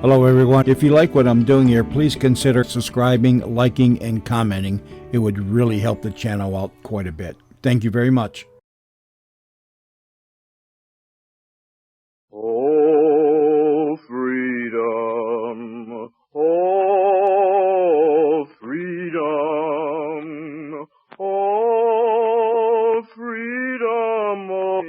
Hello, everyone. If you like what I'm doing here, please consider subscribing, liking, and commenting. It would really help the channel out quite a bit. Thank you very much. Oh, freedom. Oh, freedom. Oh, freedom. Oh,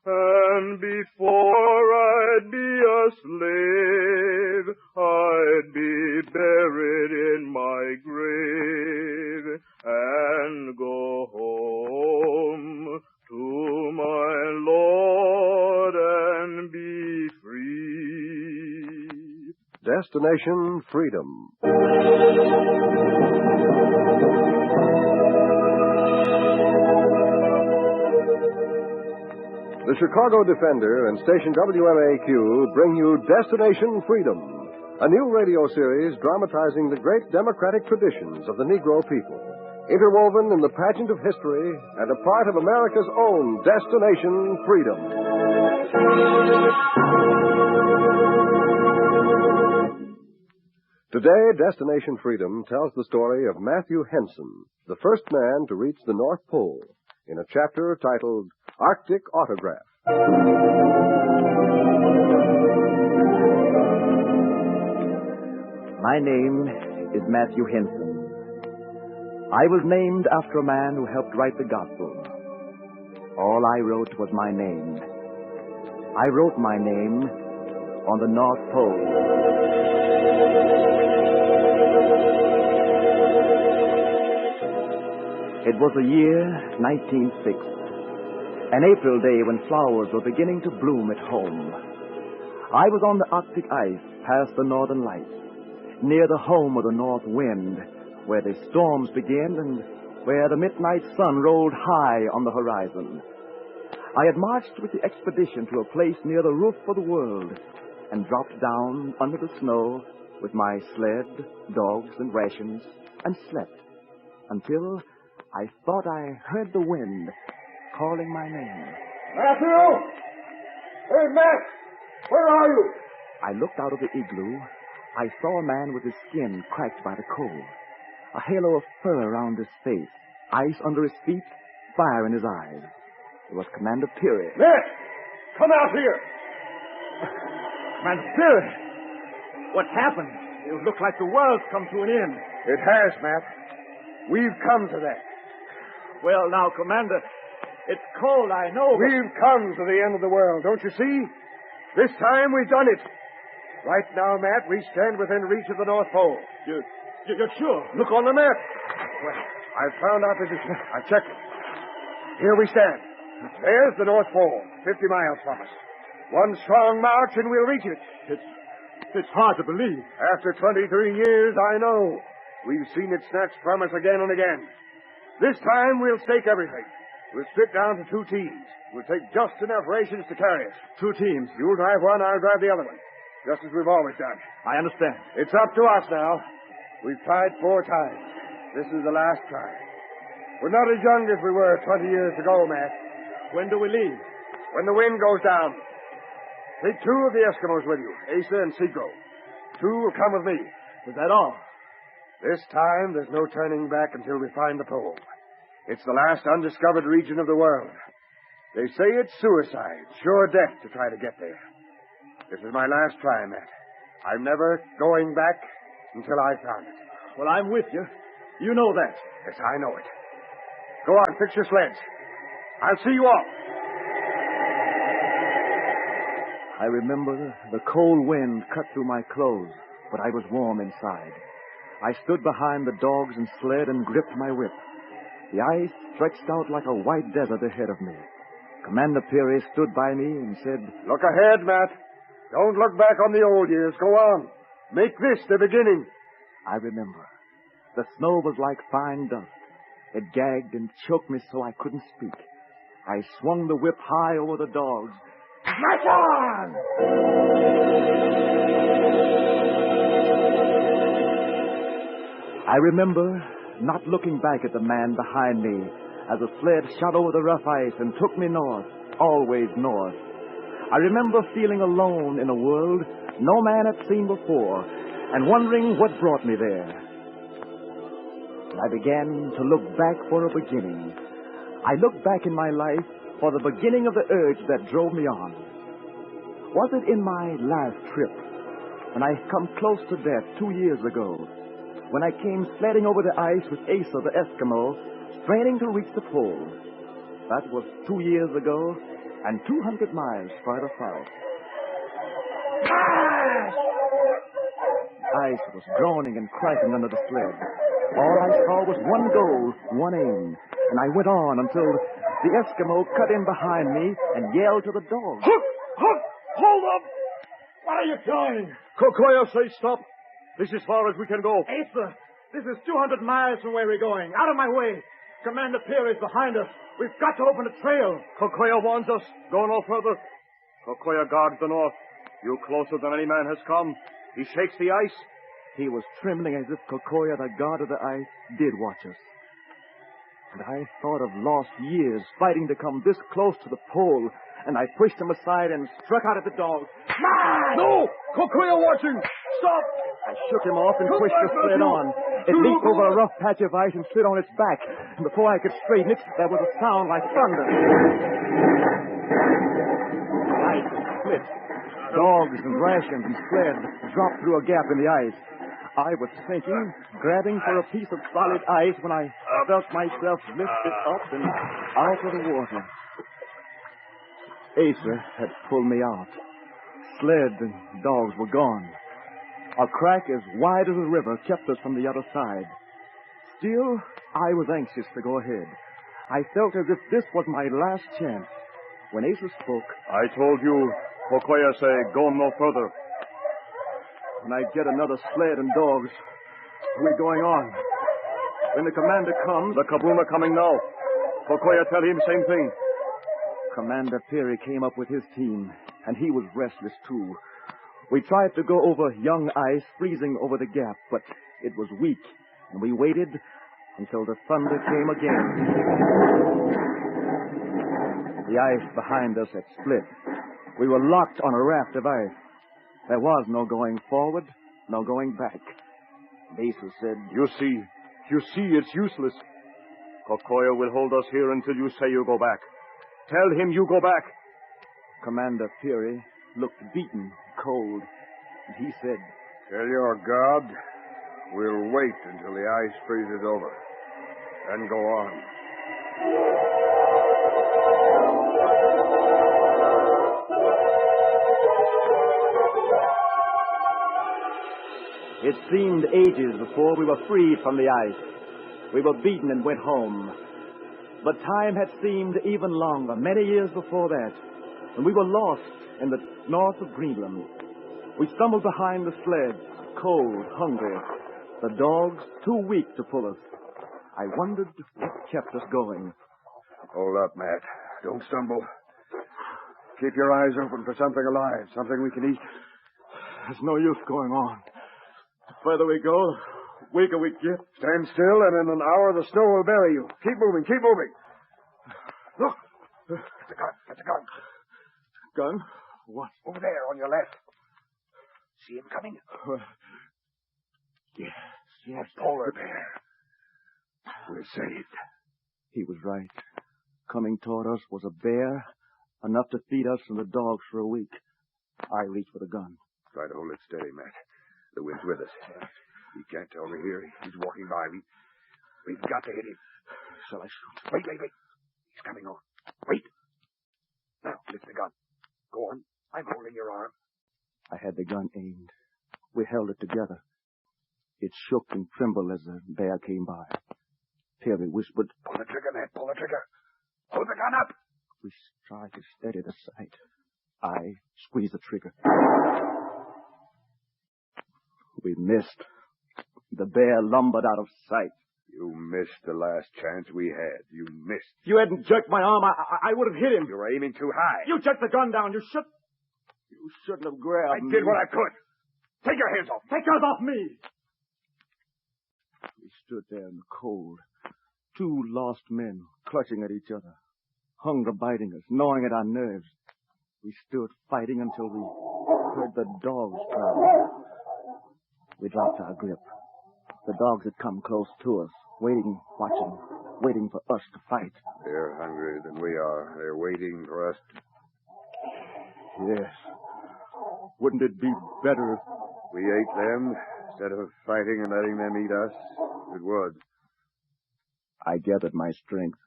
and before I'd be a slave, I'd be buried in my grave and go home to my Lord and be free. Destination Freedom. The Chicago Defender and station WMAQ bring you Destination Freedom, a new radio series dramatizing the great democratic traditions of the Negro people, interwoven in the pageant of history and a part of America's own Destination Freedom. Today, Destination Freedom tells the story of Matthew Henson, the first man to reach the North Pole, in a chapter titled Arctic Autograph. My name is Matthew Henson. I was named after a man who helped write the gospel. All I wrote was my name. I wrote my name on the North Pole. It was the year 1906. An April day when flowers were beginning to bloom at home. I was on the Arctic ice past the northern lights, near the home of the north wind, where the storms begin and where the midnight sun rolled high on the horizon. I had marched with the expedition to a place near the roof of the world and dropped down under the snow with my sled, dogs, and rations and slept until I thought I heard the wind calling my name. Matthew! Hey, Matt! Where are you? I looked out of the igloo. I saw a man with his skin cracked by the cold, a halo of fur around his face, ice under his feet, fire in his eyes. It was Commander Peary. Matt! Come out here! Commander Peary! What happened? It looked like the world's come to an end. It has, Matt. We've come to that. Well, now, Commander, it's cold, I know, but... We've come to the end of the world, don't you see? This time we've done it. Right now, Matt, we stand within reach of the North Pole. You're sure? Look on the map. Well, I've found our position. I've checked it. Here we stand. There's the North Pole, 50 miles from us. One strong march and we'll reach it. It's hard to believe. After 23 years, I know. We've seen it snatched from us again and again. This time we'll stake everything. We'll split down to 2 teams. We'll take just enough rations to carry us. 2 teams. You'll drive one, I'll drive the other one. Just as we've always done. I understand. It's up to us now. We've tried 4 times. This is the last try. We're not as young as we were 20 years ago, Matt. When do we leave? When the wind goes down. Take 2 of the Eskimos with you, Asa and Segro. 2 will come with me. Is that all? This time, there's no turning back until we find the pole. It's the last undiscovered region of the world. They say it's suicide, sure death to try to get there. This is my last try, Matt. I'm never going back until I found it. Well, I'm with you. You know that. Yes, I know it. Go on, fix your sleds. I'll see you off. I remember the cold wind cut through my clothes, but I was warm inside. I stood behind the dogs and sled and gripped my whip. The ice stretched out like a white desert ahead of me. Commander Peary stood by me and said, Look ahead, Matt. Don't look back on the old years. Go on. Make this the beginning. I remember. The snow was like fine dust. It gagged and choked me so I couldn't speak. I swung the whip high over the dogs. March on! I remember not looking back at the man behind me as the sled shot over the rough ice and took me north, always north. I remember feeling alone in a world no man had seen before, and wondering what brought me there. And I began to look back for a beginning. I looked back in my life for the beginning of the urge that drove me on. Was it in my last trip, when I come close to death 2 years ago, when I came sledding over the ice with Asa the Eskimo, straining to reach the pole? That was 2 years ago, and 200 miles farther south. The ice was groaning and cracking under the sled. All I saw was one goal, one aim, and I went on until the Eskimo cut in behind me and yelled to the dogs. Hook! Hook! Hold up! What are you doing? Kokoya, say stop. This is as far as we can go. Asa, this is 200 miles from where we're going. Out of my way. Commander Peary is behind us. We've got to open the trail. Kokoya warns us. Go no further. Kokoya guards the north. You closer than any man has come. He shakes the ice. He was trembling as if Kokoya, the god of the ice, did watch us. And I thought of lost years fighting to come this close to the pole, and I pushed him aside and struck out at the dog. No! Kokoya watching! Stop! I shook him off and pushed the sled on. It leaped over a rough patch of ice and slid on its back. And before I could straighten it, there was a sound like thunder. The ice split. Dogs and rations and sled dropped through a gap in the ice. I was sinking, grabbing for a piece of solid ice when I felt myself lifted up and out of the water. Asa had pulled me out. Sled and dogs were gone. A crack as wide as a river kept us from the other side. Still, I was anxious to go ahead. I felt as if this was my last chance. When Asa spoke, I told you, Kokoya say, go no further. when I get another sled and dogs, we're going on. When the commander comes... The Kabuna coming now. Kokoya tell him same thing. Commander Peary came up with his team, and he was restless too. We tried to go over young ice freezing over the gap, but it was weak, and we waited until the thunder came again. The ice behind us had split. We were locked on a raft of ice. There was no going forward, no going back. Asa said, You see, it's useless. Kokoya will hold us here until you say you go back. Tell him you go back. Commander Peary looked beaten, cold, and he said, Tell your God we'll wait until the ice freezes over. Then go on. It seemed ages before we were freed from the ice. We were beaten and went home. But time had seemed even longer, many years before that, when we were lost in the north of Greenland. We stumbled behind the sleds, cold, hungry, the dogs too weak to pull us. I wondered what kept us going. Hold up, Matt. Don't stumble. Keep your eyes open for something alive, something we can eat. There's no use going on. The further we go, the weaker we get. Stand still, and in an hour the snow will bury you. Keep moving, keep moving. Look. It's a gun. It's a gun. Gun? What? Over there on your left. See him coming? Yes. A polar bear. We're saved. He was right. Coming toward us was a bear, enough to feed us and the dogs for a week. I reached for the gun. Try to hold it steady, Matt. The wind's with us. He can't tell we're here. He's walking by. We've got to hit him. Shall I shoot? Wait. He's coming on. Wait. Now, lift the gun. Go on. I'm holding your arm. I had the gun aimed. We held it together. It shook and trembled as the bear came by. Peary whispered, Pull the trigger, Matt. Pull the trigger. Hold the gun up. We tried to steady the sight. I squeezed the trigger. We missed. The bear lumbered out of sight. You missed the last chance we had. You missed. If you hadn't jerked my arm, I would have hit him. You were aiming too high. You jerked the gun down. You shouldn't have grabbed I me. did what I could. Take your hands off. Take yours off me. We stood there in the cold. Two lost men clutching at each other. Hunger biting us, gnawing at our nerves. We stood fighting until we heard the dogs growl. We dropped our grip. The dogs had come close to us, waiting, watching, waiting for us to fight. They're hungrier than we are. They're waiting for us to... Yes. Wouldn't it be better if... we ate them instead of fighting and letting them eat us? It would. I gathered my strength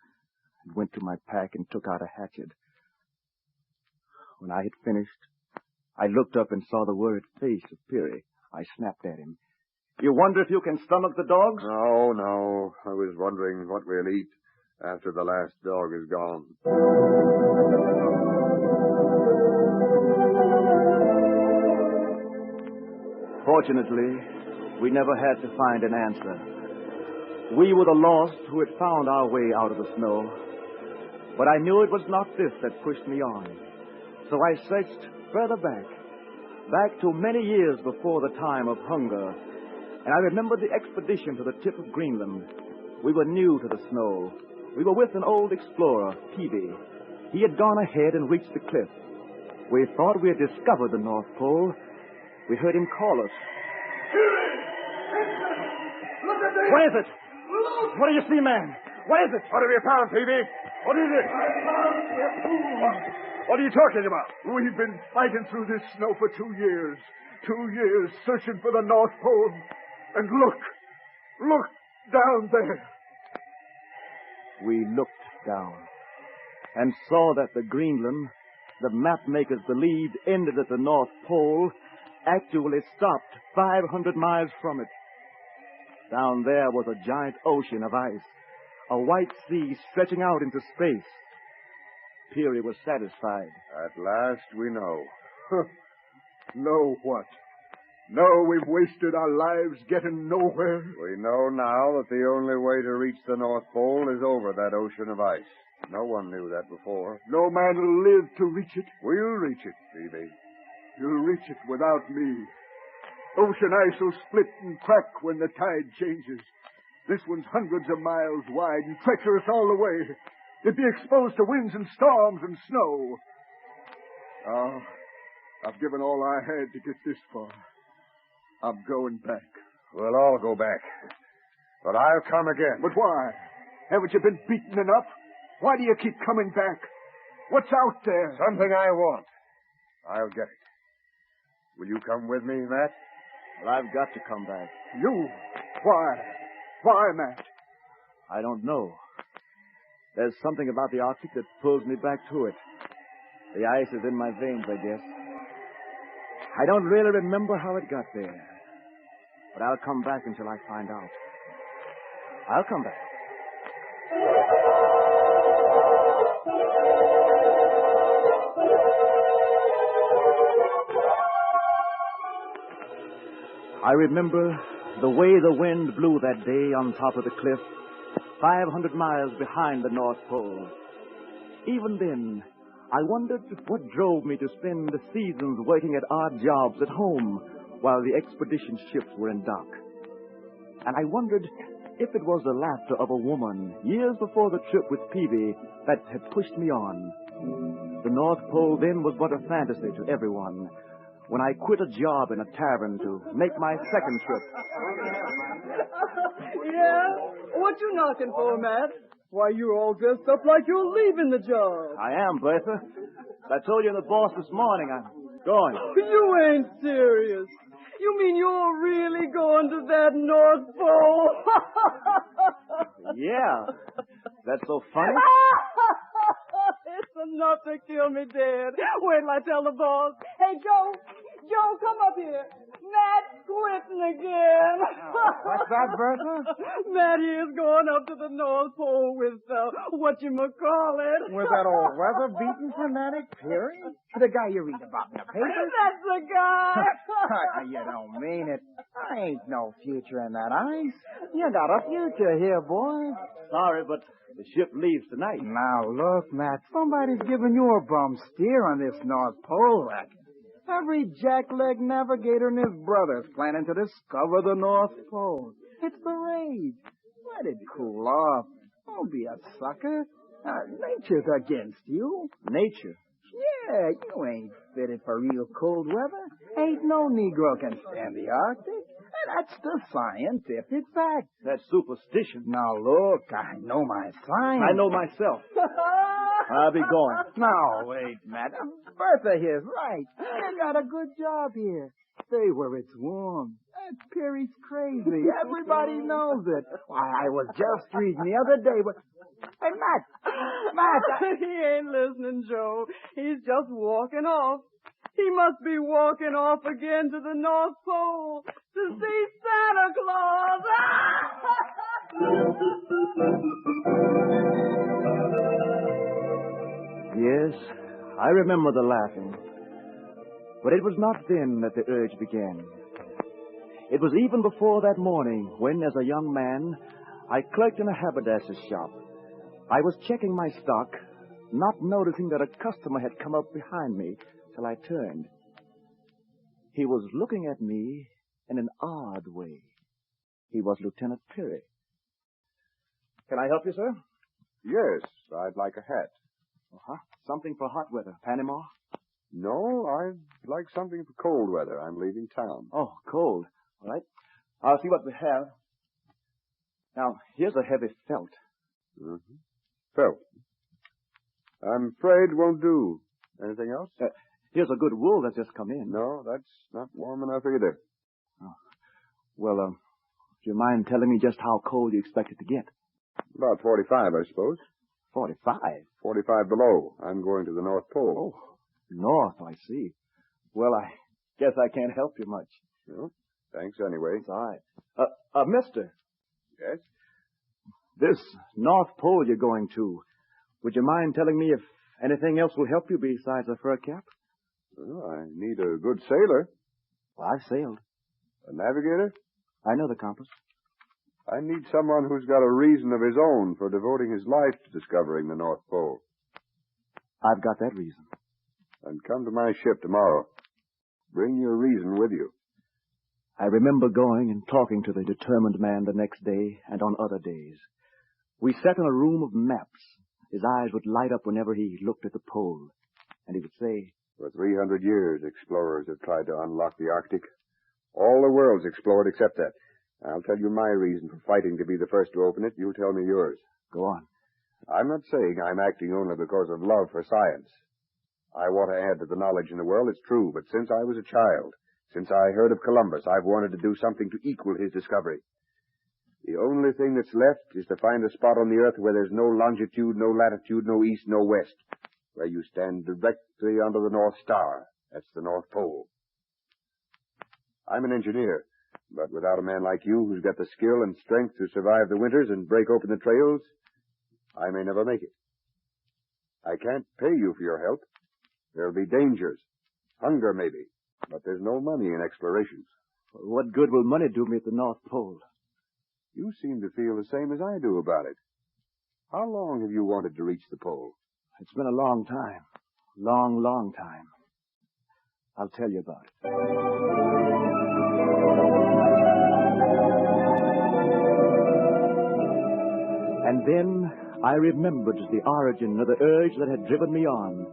and went to my pack and took out a hatchet. When I had finished, I looked up and saw the worried face of Peary. I snapped at him. You wonder if you can stomach the dogs? No. I was wondering what we'll eat after the last dog is gone. Fortunately, we never had to find an answer. We were the lost who had found our way out of the snow. But I knew it was not this that pushed me on. So I searched further back to many years before the time of hunger. And I remembered the expedition to the tip of Greenland. We were new to the snow. We were with an old explorer, Peavy. He had gone ahead and reached the cliff. We thought we had discovered the North Pole. We heard him call us. What is it? What do you see, man? What is it? What have you found, Peavy? What is it? What are you talking about? We've been fighting through this snow for 2 years. 2 years searching for the North Pole. And look down there. We looked down and saw that the Greenland, the map makers believed ended at the North Pole, actually stopped 500 miles from it. Down there was a giant ocean of ice, a white sea stretching out into space. Peary was satisfied. At last we know. Know what? No, we've wasted our lives getting nowhere. We know now that the only way to reach the North Pole is over that ocean of ice. No one knew that before. No man will live to reach it. We'll reach it, Peavy. You'll reach it without me. Ocean ice will split and crack when the tide changes. This one's hundreds of miles wide and treacherous all the way. It'd be exposed to winds and storms and snow. Oh, I've given all I had to get this far. I'm going back. We'll all go back. But I'll come again. But why? Haven't you been beaten enough? Why do you keep coming back? What's out there? Something I want. I'll get it. Will you come with me, Matt? Well, I've got to come back. You? Why? Why, Matt? I don't know. There's something about the Arctic that pulls me back to it. The ice is in my veins, I guess. I don't really remember how it got there. But I'll come back until I find out. I'll come back. I remember the way the wind blew that day on top of the cliff, 500 miles behind the North Pole. Even then, I wondered what drove me to spend the seasons working at odd jobs at home while the expedition ships were in dock. And I wondered if it was the laughter of a woman years before the trip with Peavy that had pushed me on. The North Pole then was but a fantasy to everyone. When I quit a job in a tavern to make my second trip. Yeah? What you knocking for, Matt? Why, you're all dressed up like you're leaving the job. I am, Bertha. I told you in the boss this morning I'm going. You ain't serious. You mean you're really going to that North Pole? Yeah. That's so funny? It's enough to kill me dead. Wait till I tell the boss. Hey, Joe, come up here. Matt's quitting again. What's that, Bertha? Matt is going up to the North Pole with, whatchamacallit. With that old weather-beaten fanatic Peary? The guy you read about in the paper? That's the guy. You don't mean it. I ain't no future in that ice. You got a future here, boy. Sorry, but the ship leaves tonight. Now, look, Matt, somebody's giving you a bum steer on this North Pole racket. Every jackleg navigator and his brother's planning to discover the North Pole. It's the rage. Let it cool off. Don't be a sucker. Nature's against you. Nature? Yeah, you ain't fitted for real cold weather. Ain't no Negro can stand the Arctic. That's the scientific fact. That's superstition. Now, look, I know my science. I know myself. I'll be going. Now, wait, madam. Bertha here's right. You got a good job here. Stay where it's warm. That Perry's crazy. Everybody knows it. Why, I was just reading the other day. Hey, Matt! He ain't listening, Joe. He's just walking off. He must be walking off again to the North Pole to see Santa Claus. Yes, I remember the laughing. But it was not then that the urge began. It was even before that morning when, as a young man, I clerked in a haberdasher's shop. I was checking my stock, not noticing that a customer had come up behind me till I turned. He was looking at me in an odd way. He was Lieutenant Perry. Can I help you, sir? Yes, I'd like a hat. Uh-huh. Something for hot weather. Panama? No, I'd like something for cold weather. I'm leaving town. Oh, cold. All right. I'll see what we have. Now, here's a heavy felt. Mm-hmm. Felt. I'm afraid won't do. Anything else? Here's a good wool that's just come in. No, that's not warm enough either. Oh. Well, do you mind telling me just how cold you expect it to get? About 45, I suppose. 45? 45 below. I'm going to the North Pole. Oh, north, I see. Well, I guess I can't help you much. Well, thanks anyway. It's all right. Mister. Yes? This North Pole you're going to, would you mind telling me if anything else will help you besides a fur cap? Well, I need a good sailor. Well, I've sailed. A navigator? I know the compass. I need someone who's got a reason of his own for devoting his life to discovering the North Pole. I've got that reason. Then come to my ship tomorrow. Bring your reason with you. I remember going and talking to the determined man the next day and on other days. We sat in a room of maps. His eyes would light up whenever he looked at the pole. And he would say, For 300 years, explorers have tried to unlock the Arctic. All the world's explored except that. I'll tell you my reason for fighting to be the first to open it. You tell me yours. Go on. I'm not saying I'm acting only because of love for science. I want to add to the knowledge in the world, it's true, but since I was a child, since I heard of Columbus, I've wanted to do something to equal his discovery. The only thing that's left is to find a spot on the earth where there's no longitude, no latitude, no east, no west, where you stand directly under the North Star. That's the North Pole. I'm an engineer, but without a man like you who's got the skill and strength to survive the winters and break open the trails, I may never make it. I can't pay you for your help. There'll be dangers, hunger maybe, but there's no money in explorations. What good will money do me at the North Pole? You seem to feel the same as I do about it. How long have you wanted to reach the pole? It's been a long time. Long, long time. I'll tell you about it. And then I remembered the origin of the urge that had driven me on.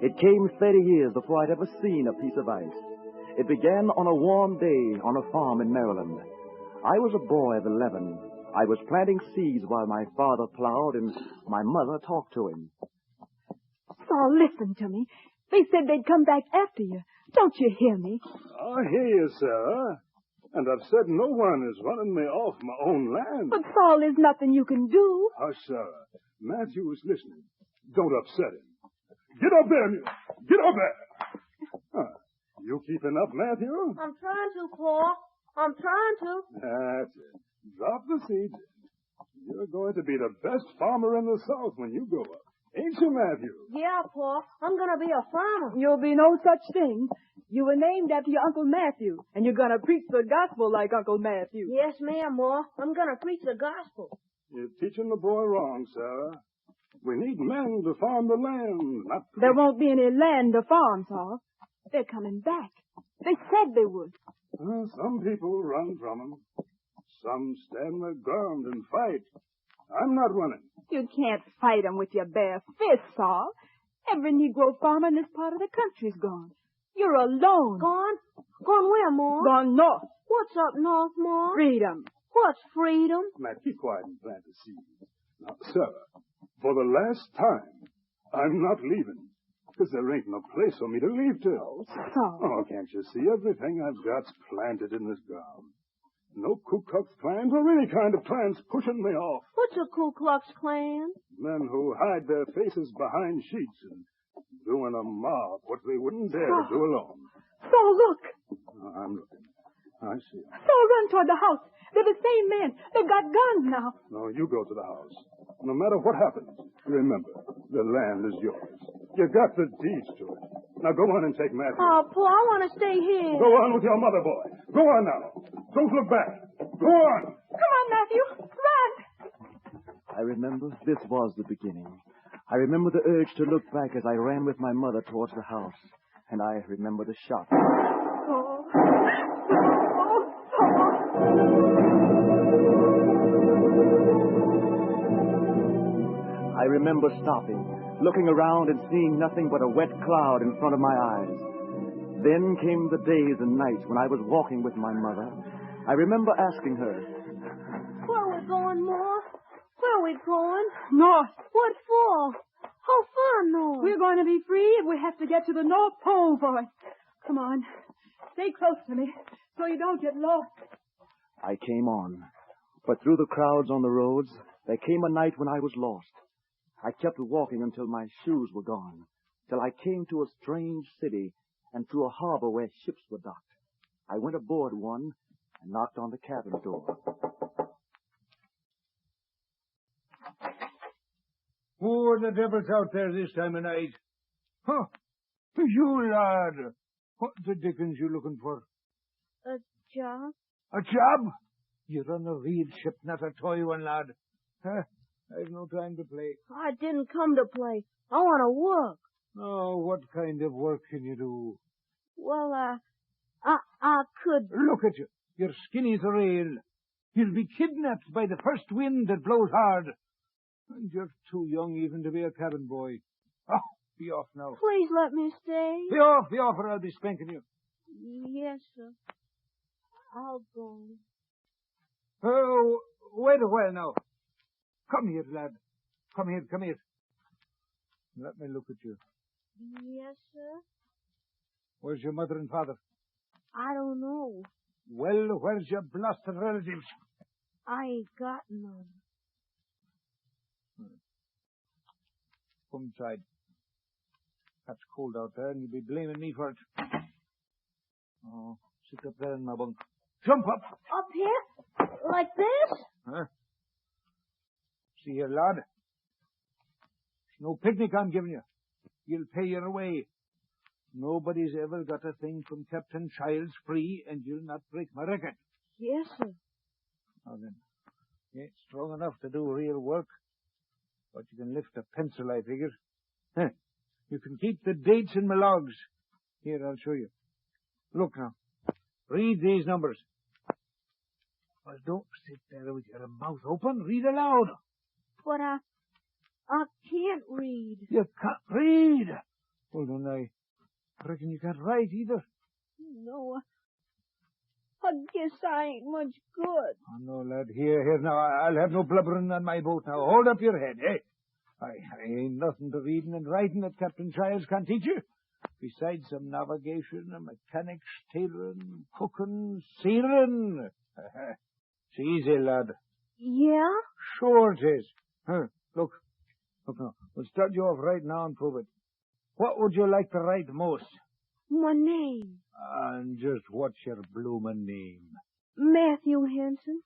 It came 30 years before I'd ever seen a piece of ice. It began on a warm day on a farm in Maryland. I was a boy of 11. I was planting seeds while my father plowed and my mother talked to him. Saul, listen to me. They said they'd come back after you. Don't you hear me? I hear you, Sarah. And I've said no one is running me off my own land. But, Saul, there's nothing you can do. Hush, Sarah. Matthew is listening. Don't upset him. Get up there, Get up there. You keeping up, Matthew? I'm trying to, Paul. I'm trying to. That's it. Drop the seeds. You're going to be the best farmer in the South when you grow up. Ain't you, Matthew? Yeah, Paul. I'm going to be a farmer. You'll be no such thing. You were named after your Uncle Matthew, and you're going to preach the gospel like Uncle Matthew. Yes, ma'am, Ma. I'm going to preach the gospel. You're teaching the boy wrong, Sarah. We need men to farm the land, not preach. There won't be any land to farm, Saul. They're coming back. They said they would. Some people run from them. Some stand their ground and fight. I'm not running. You can't fight 'em with your bare fists, Saul. Every Negro farmer in this part of the country's gone. You're alone. Gone? Gone where, Ma? Gone north. What's up north, Ma? Freedom. What's freedom? Matt, be quiet and plant the seeds. Now, sir, for the last time, I'm not leaving. Because there ain't no place for me to leave to. Oh, can't you see? Everything I've got's planted in this ground. No Ku Klux Klans or any kind of clans pushing me off. What's a Ku Klux Klan? Men who hide their faces behind sheets and doing a mob what they wouldn't dare to do alone. Saul, look. I'm looking. I see 'em. Saul, run toward the house. They're the same men. They've got guns now. No, you go to the house. No matter what happens, remember, the land is yours. You got the deeds to it. Now go on and take Matthew. Oh, Pa, I want to stay here. Go on with your mother, boy. Go on now. Don't look back. Go on. Come on, Matthew. Run. I remember this was the beginning. I remember the urge to look back as I ran with my mother towards the house. And I remember the shot. Oh. I remember stopping, looking around and seeing nothing but a wet cloud in front of my eyes. Then came the days and nights when I was walking with my mother. I remember asking her, Where we going, Ma? Where we going? North. What for? How far north? We're going to be free if we have to get to the North Pole, boy. Come on. Stay close to me so you don't get lost. I came on. But through the crowds on the roads, there came a night when I was lost. I kept walking until my shoes were gone, till I came to a strange city and to a harbor where ships were docked. I went aboard one and knocked on the cabin door. Who the devil's out there this time of night? Huh? You, lad. What the dickens you looking for? A job? A job? You're on a real ship, not a toy one, lad. Huh? I've no time to play. I didn't come to play. I want to work. Oh, what kind of work can you do? Well, I could... Look at you. You're skinny as a rail. You'll be kidnapped by the first wind that blows hard. And you're too young even to be a cabin boy. Oh, be off now. Please let me stay. Be off, or I'll be spanking you. Yes, sir. I'll go. Oh, wait a while now. Come here, lad. Come here. Let me look at you. Yes, sir. Where's your mother and father? I don't know. Well, where's your blasted relatives? I ain't got none. Come inside. It's cold out there, and you'll be blaming me for it. Oh, sit up there in my bunk. Jump up! Up here? Like this? Huh? See here, lad. It's no picnic I'm giving you. You'll pay your way. Nobody's ever got a thing from Captain Childs free, and you'll not break my record. Yes, sir. Now then, you ain't strong enough to do real work, but you can lift a pencil, I figure. Huh. You can keep the dates in my logs. Here, I'll show you. Look now. Read these numbers. Well, don't sit there with your mouth open. Read aloud. But I can't read. You can't read? Well, then I reckon you can't write either. No, I guess I ain't much good. Oh, no, lad. Here, now. I'll have no blubbering on my boat now. Hold up your head, eh? I ain't nothing to reading and writing that Captain Childs can't teach you. Besides some navigation and mechanics, tailoring, cooking, sailoring. It's easy, lad. Yeah? Sure it is. Look now. We'll start you off right now and prove it. What would you like to write most? My name. And just what's your bloomin' name? Matthew Henson.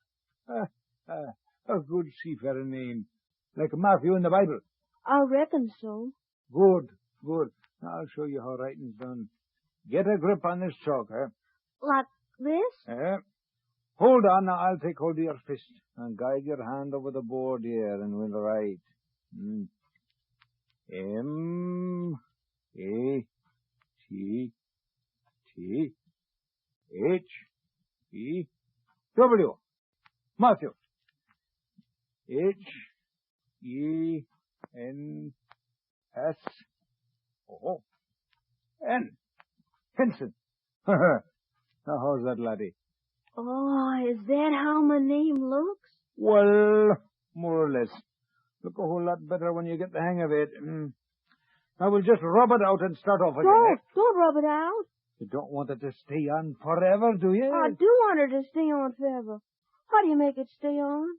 A good seafaring name. Like Matthew in the Bible. I reckon so. Good. I'll show you how writing's done. Get a grip on this chalk, Like this? Hold on, now I'll take hold of your fist and guide your hand over the board here, and we'll write. M-A-T-T-H-E-W. Matthew. H-E-N-S Oh. Henson. Now, how's that, laddie? Oh, is that how my name looks? Well, more or less. Look a whole lot better when you get the hang of it. Now, we'll just rub it out and start off again. Don't rub it out. You don't want it to stay on forever, do you? I do want her to stay on forever. How do you make it stay on?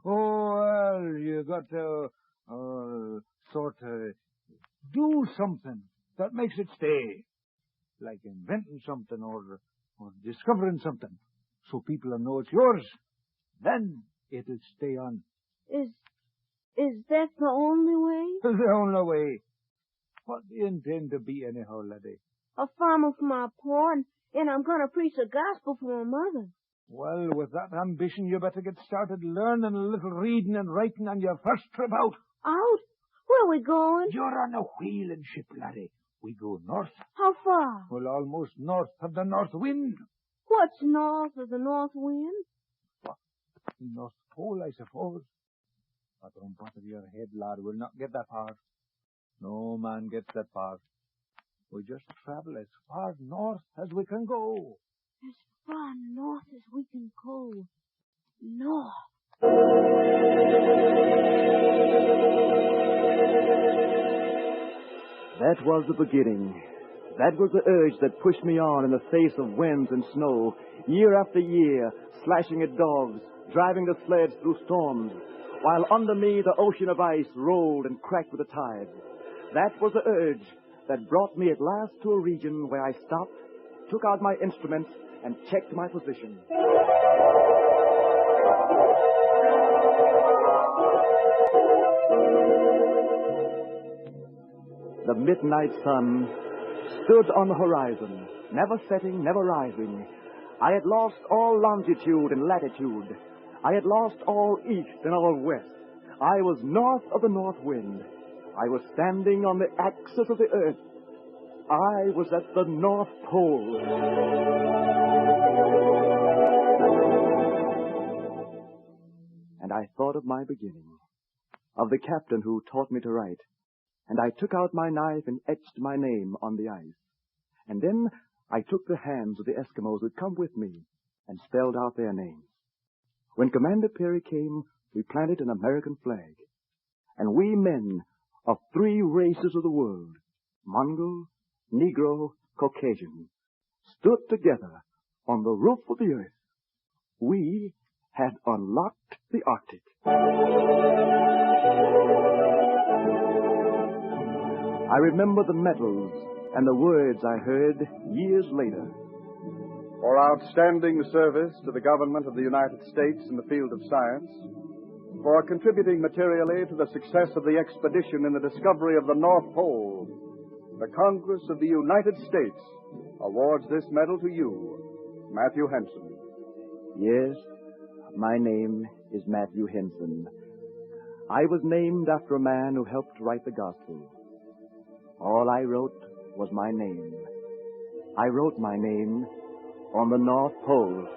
Well, you got to, sort of do something that makes it stay. Like inventing something or discovering something. So people will know it's yours. Then it'll stay on. Is that the only way? The only way. What do you intend to be anyhow, laddie? A farmer for my pa, and I'm going to preach the gospel for my mother. Well, with that ambition, you better get started learning a little reading and writing on your first trip out. Out? Where are we going? You're on a whaling ship, laddie. We go north. How far? Well, almost north of the north wind. What's north of the north wind? What? The North Pole, I suppose. But don't bother your head, lad. We'll not get that far. No man gets that far. We just travel as far north as we can go. As far north as we can go. North. That was the beginning. That was the urge that pushed me on in the face of winds and snow, year after year, slashing at dogs, driving the sleds through storms, while under me the ocean of ice rolled and cracked with the tide. That was the urge that brought me at last to a region where I stopped, took out my instruments, and checked my position. The midnight sun stood on the horizon, never setting, never rising. I had lost all longitude and latitude. I had lost all east and all west. I was north of the north wind. I was standing on the axis of the earth. I was at the North Pole. And I thought of my beginning, of the captain who taught me to write. And I took out my knife and etched my name on the ice. And then I took the hands of the Eskimos who'd come with me and spelled out their names. When Commander Peary came, we planted an American flag. And we men of 3 races of the world, Mongol, Negro, Caucasian, stood together on the roof of the earth. We had unlocked the Arctic. I remember the medals and the words I heard years later. For outstanding service to the government of the United States in the field of science, for contributing materially to the success of the expedition in the discovery of the North Pole, the Congress of the United States awards this medal to you, Matthew Henson. Yes, my name is Matthew Henson. I was named after a man who helped write the gospel. All I wrote was my name. I wrote my name on the North Pole.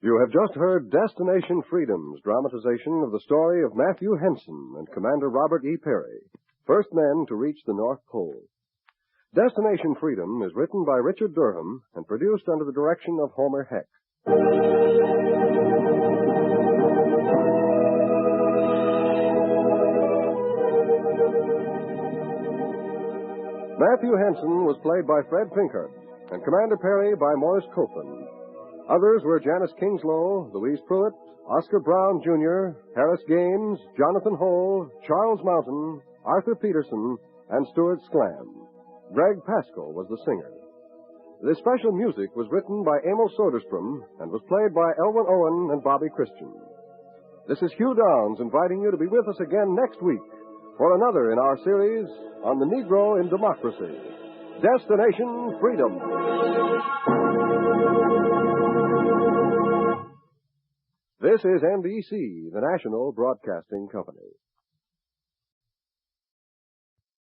You have just heard Destination Freedom's dramatization of the story of Matthew Henson and Commander Robert E. Peary, first men to reach the North Pole. Destination Freedom is written by Richard Durham and produced under the direction of Homer Heck. Matthew Henson was played by Fred Pinkhart and Commander Peary by Morris Copeland. Others were Janice Kingslow, Louise Pruitt, Oscar Brown, Jr., Harris Gaines, Jonathan Hole, Charles Mountain, Arthur Peterson, and Stuart Sklam. Greg Pascal was the singer. This special music was written by Emil Soderstrom and was played by Elwin Owen and Bobby Christian. This is Hugh Downs inviting you to be with us again next week for another in our series on the Negro in Democracy, Destination Freedom. This is NBC, the national broadcasting company.